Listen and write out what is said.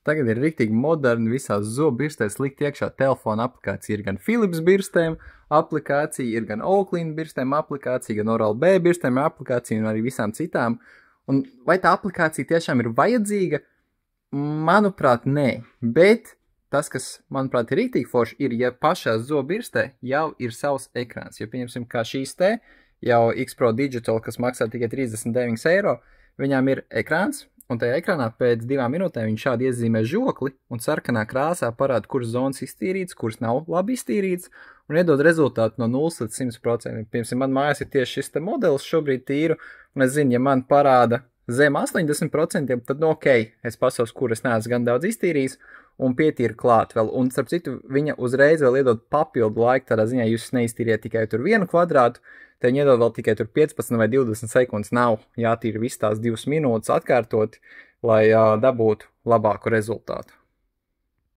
Tagad ir riktīgi moderni, visās zobbirstēs likt iekšā telefona aplikācija. Ir gan Philips birstēm aplikācija, ir gan Oakley birstēm aplikācija, gan Oral-B birstēm aplikācija un arī visām citām. Un vai tā aplikācija tiešām ir vajadzīga? Manuprāt, nē. Bet tas, kas, manuprāt, ir riktīgi forši, ir, ja pašā zobbirstē jau ir savs ekrāns. Jo, pieņemsim, kā šīs te, jau X-Pro Digital, kas maksā tikai 39 eiro, viņām ir ekrāns. Un tajā ekrānā pēc 2 minūtēm viņš šādi iezīmē žokli un sarkanā krāsā parāda, kuras zonas iztīrītas, kuras nav labi iztīrītas, un iedod rezultātu no 0 līdz 100%. Piemēram, man mājās ir tieši šis te modelis šobrīd tīru, un es zinu, ja man parāda zem 80%, tad nu ok, es pasaules, kuras neesmu gan daudz iztīrījis, un pietīra klāt vēl. Un, starp citu, viņa uzreiz vēl iedod papildu laiku, tādā ziņā jūs neiztīriet tikai tur 1 kvadrātu, te viņi iedod vēl tikai tur 15 vai 20 sekundes, nav jātīra viss tās 2 minūtes atkārtoti, lai dabūtu labāku rezultātu.